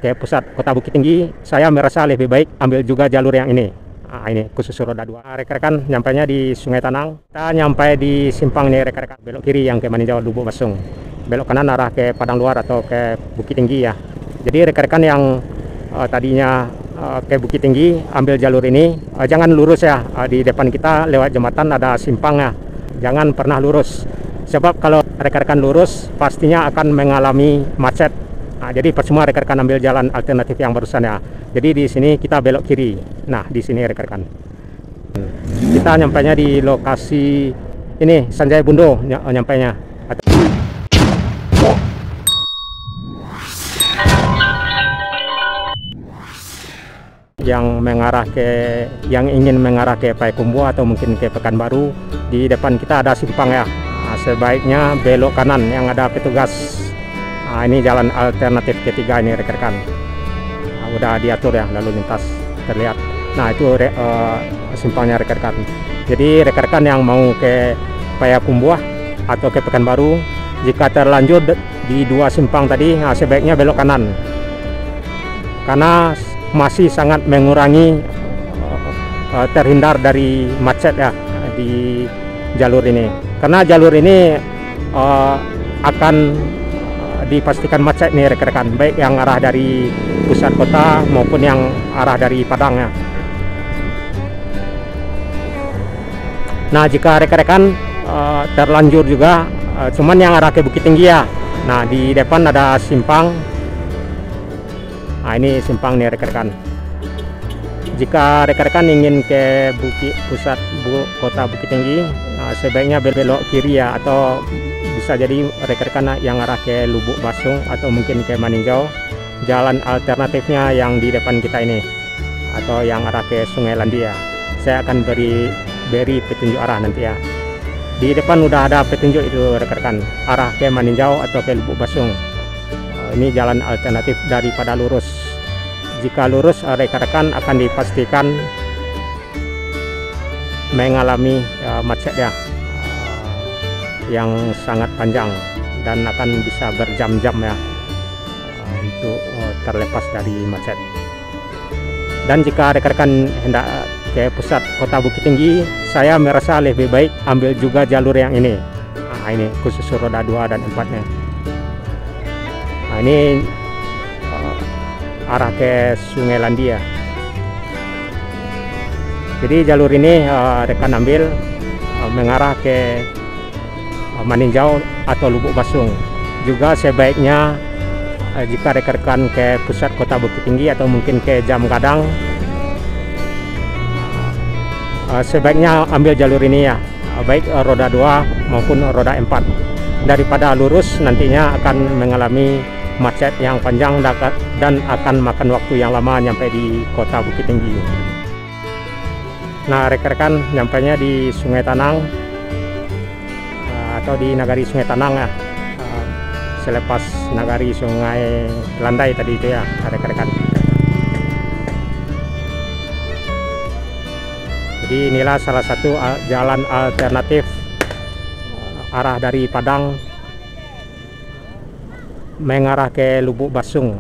ke pusat kota Bukit Tinggi, saya merasa lebih baik ambil juga jalur yang ini. Nah, ini khusus roda 2. Rekan-rekan, nyampainya di Sungai Tanang. Kita nyampe di simpang nih rekan-rekan. Belok kiri yang ke Maninjau Lubuk Basung. Belok kanan arah ke Padang Luar atau ke Bukit Tinggi ya. Jadi rekan-rekan yang tadinya ke Bukit Tinggi ambil jalur ini, jangan lurus ya. Di depan kita lewat jembatan ada simpangnya. Jangan pernah lurus. Sebab kalau rekan-rekan lurus pastinya akan mengalami macet. Nah, jadi semua rekan-rekan ambil jalan alternatif yang barusan ya. Jadi di sini kita belok kiri. Nah, di sini rekan-rekan. Kita nyampainya di lokasi ini Sanjaya Bundo nyampainya. Yang ingin mengarah ke Payakumbuh atau mungkin ke Pekanbaru, di depan kita ada simpang ya. Nah, sebaiknya belok kanan yang ada petugas. Nah, ini jalan alternatif ketiga ini rekan-rekan. Nah, udah diatur ya lalu lintas terlihat. Nah, itu simpangnya rekan-rekan. Jadi rekan-rekan yang mau ke Payakumbuh atau ke Pekanbaru, jika terlanjur di dua simpang tadi, nah, sebaiknya belok kanan. Karena masih sangat mengurangi terhindar dari macet ya di jalur ini. Karena jalur ini akan dipastikan macet nih rekan-rekan, baik yang arah dari pusat kota maupun yang arah dari Padang ya. Nah, jika rekan-rekan terlanjur juga cuman yang arah ke Bukit Tinggi ya. Nah, di depan ada simpang. Nah, ini simpang nih rekan-rekan. Jika rekan-rekan ingin ke pusat kota Bukit Tinggi, sebaiknya belok kiri ya, atau bisa jadi rekan-rekan yang arah ke Lubuk Basung atau mungkin ke Maninjau. Jalan alternatifnya yang di depan kita ini, atau yang arah ke Sungai Landia. Saya akan beri petunjuk arah nanti ya. Di depan udah ada petunjuk itu rekan-rekan, arah ke Maninjau atau ke Lubuk Basung. Ini jalan alternatif daripada lurus. Jika lurus, rekan-rekan akan dipastikan mengalami macet ya, yang sangat panjang dan akan bisa berjam-jam ya untuk terlepas dari macet. Dan jika rekan-rekan hendak ke pusat kota Bukit Tinggi, saya merasa lebih baik ambil juga jalur yang ini. Nah, ini khusus roda 2 dan 4-nya. Nah, ini arah ke Sungai Landia. Jadi jalur ini rekan ambil mengarah ke Maninjau atau Lubuk Basung. Juga sebaiknya jika rekan-rekan ke pusat kota Bukit Tinggi atau mungkin ke Jam Gadang, sebaiknya ambil jalur ini ya, baik roda 2 maupun roda 4. Daripada lurus nantinya akan mengalami macet yang panjang dan akan makan waktu yang lama nyampe di kota Bukit Tinggi. Nah, rekan-rekan nyampainya di Sungai Tanang atau di Nagari Sungai Tanang ya, selepas Nagari Sungai Landai tadi itu ya rekan-rekan. Jadi inilah salah satu jalan alternatif arah dari Padang mengarah ke Lubuk Basung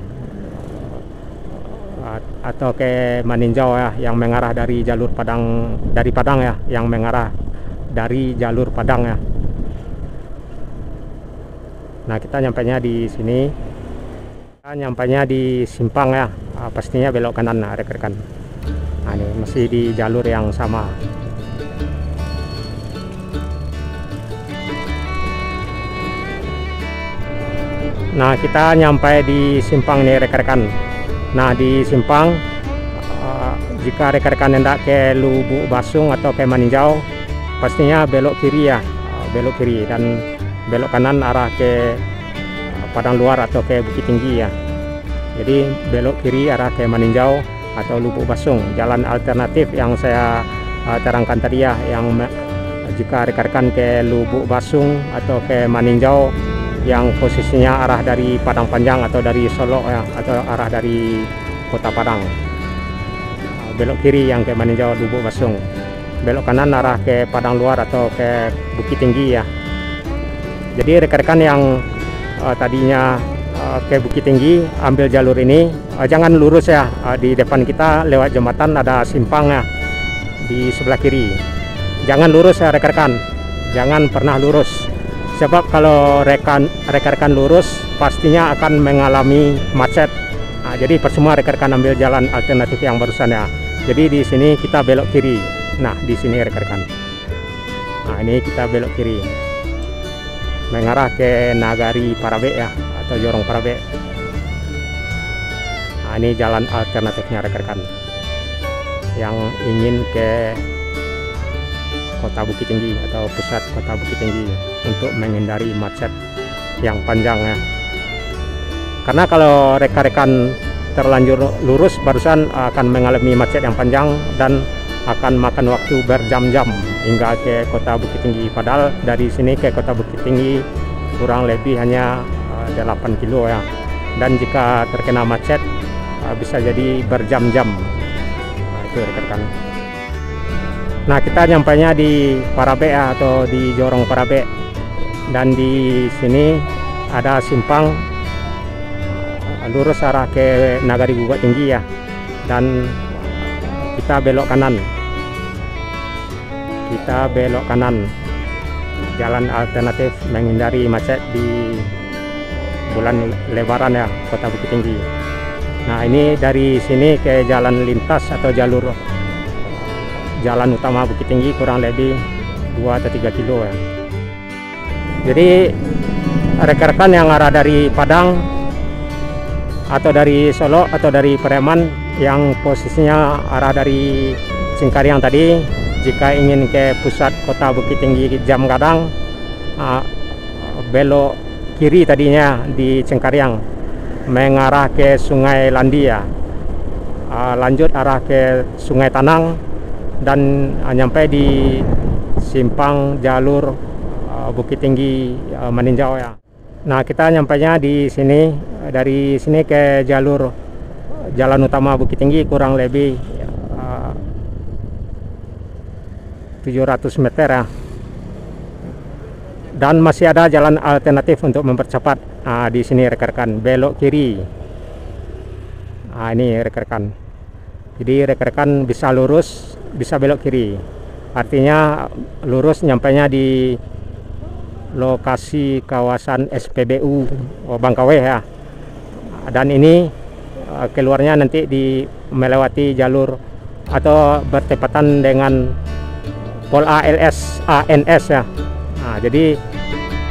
atau ke Maninjau ya, yang mengarah dari jalur Padang, dari Padang ya, yang mengarah dari jalur Padang ya. Nah, kita nyampainya di sini. Kita nyampainya di simpang ya, pastinya belok kanan rekan-rekan. Nah, ini masih di jalur yang sama. Nah, kita nyampe di simpang nih rekan-rekan. Nah, di simpang jika rekan-rekan hendak ke Lubuk Basung atau ke Maninjau, pastinya belok kiri ya, belok kiri, dan belok kanan arah ke Padang Luar atau ke Bukit Tinggi ya. Jadi belok kiri arah ke Maninjau atau Lubuk Basung, jalan alternatif yang saya terangkan tadi ya, yang jika rekan-rekan ke Lubuk Basung atau ke Maninjau yang posisinya arah dari Padang Panjang atau dari Solo ya, atau arah dari Kota Padang, belok kiri yang ke Maninjau Lubuk Basung, belok kanan arah ke Padang Luar atau ke Bukit Tinggi ya. Jadi rekan-rekan yang tadinya ke Bukit Tinggi, ambil jalur ini, jangan lurus ya. Di depan kita lewat jembatan ada simpang ya di sebelah kiri. Jangan lurus ya rekan-rekan, jangan pernah lurus, sebab kalau rekan-rekan lurus pastinya akan mengalami macet. Jadi percuma rekan-rekan ambil jalan alternatif yang barusan ya. Jadi di sini kita belok kiri. Nah di sini rekan-rekan, nah ini kita belok kiri mengarah ke Nagari Parabe ya, atau Jorong Parabe. Nah ini jalan alternatifnya rekan-rekan yang ingin ke Kota Bukit Tinggi atau pusat Kota Bukit Tinggi untuk menghindari macet yang panjang ya. Karena kalau rekan-rekan terlanjur lurus barusan akan mengalami macet yang panjang dan akan makan waktu berjam-jam hingga ke Kota Bukit Tinggi. Padahal dari sini ke Kota Bukit Tinggi kurang lebih hanya 8 kilo ya. Dan jika terkena macet bisa jadi berjam-jam. Itu rekan-rekan. Nah kita nyampainya di Parabe ya, atau di Jorong Parabe, dan di sini ada simpang lurus arah ke Nagari Bukit Tinggi ya, dan kita belok kanan. Kita belok kanan, jalan alternatif menghindari macet di bulan Lebaran ya, Kota Bukit Tinggi. Nah ini dari sini ke jalan lintas atau jalur jalan utama Bukit Tinggi kurang lebih 2 atau 3 kilo ya. Jadi rekan-rekan yang arah dari Padang atau dari Solo atau dari Pareman yang posisinya arah dari Cengkareng tadi, jika ingin ke pusat Kota Bukit Tinggi Jam Gadang, belok kiri tadinya di Cengkareng mengarah ke Sungai Landi ya, lanjut arah ke Sungai Tanang dan nyampe di simpang jalur Bukit Tinggi Maninjau ya. Nah kita nyampainya di sini, dari sini ke jalur jalan utama Bukit Tinggi kurang lebih 700 meter ya. Dan masih ada jalan alternatif untuk mempercepat. Di sini rekan-rekan belok kiri. Ini rekan-rekan. Jadi rekan-rekan bisa lurus, bisa belok kiri. Artinya lurus nyampainya di lokasi kawasan SPBU Bangkawe ya. Dan ini keluarnya nanti di melewati jalur atau bertepatan dengan Pol ANS ya. Jadi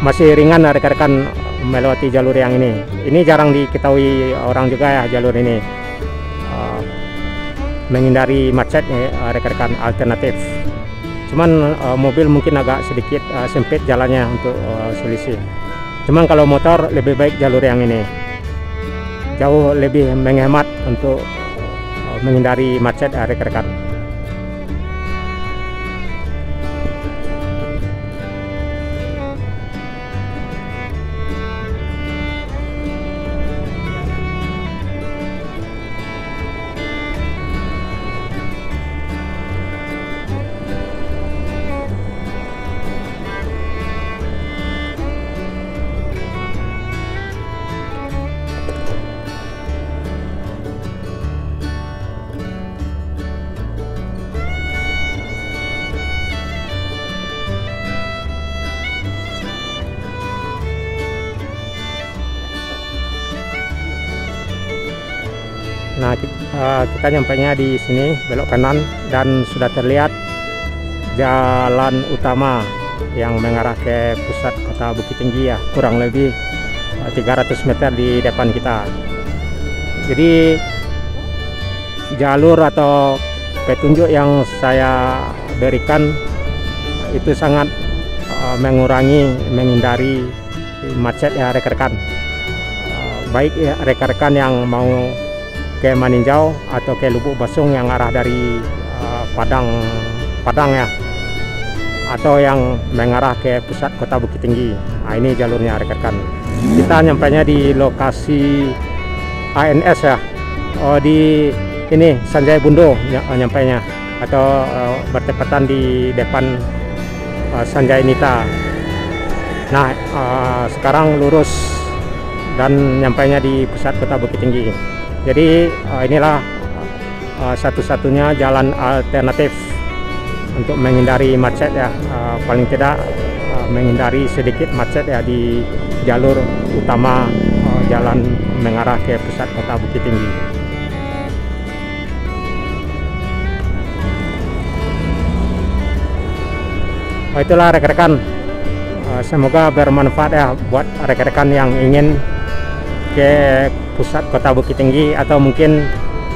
masih ringan rekan-rekan melewati jalur yang ini. Ini jarang diketahui orang juga ya, jalur ini menghindari macet ya, rekan-rekan alternatif. Cuman mobil mungkin agak sedikit sempit jalannya untuk selisih. Cuman kalau motor lebih baik jalur yang ini, jauh lebih menghemat untuk menghindari macet rekan-rekan. Nah kita nyampainya di sini belok kanan dan sudah terlihat jalan utama yang mengarah ke pusat Kota Bukit Tinggi ya, kurang lebih 300 meter di depan kita. Jadi jalur atau petunjuk yang saya berikan itu sangat menghindari macet ya rekan-rekan. Baik ya rekan-rekan yang mau ke Maninjau atau ke Lubuk Basung yang arah dari Padang ya, atau yang mengarah ke pusat Kota Bukit Tinggi. Nah ini jalurnya rekan-rekan. Kita nyampainya di lokasi ANS ya, di ini Sanjaya Bundo nyampainya, atau bertepatan di depan Sanjaya Nita. Nah sekarang lurus dan nyampainya di pusat kota Bukit Tinggi. Jadi inilah satu-satunya jalan alternatif untuk menghindari macet ya, paling tidak menghindari sedikit macet ya di jalur utama jalan mengarah ke pusat kota Bukit Tinggi. Itulah rekan-rekan, semoga bermanfaat ya buat rekan-rekan yang ingin ke pusat kota Bukit Tinggi atau mungkin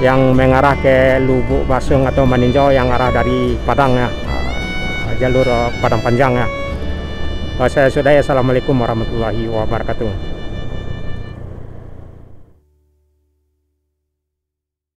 yang mengarah ke Lubuk Basung atau Maninjau yang arah dari Padang ya, jalur Padang Panjang ya. Saya sudah, assalamualaikum warahmatullahi wabarakatuh.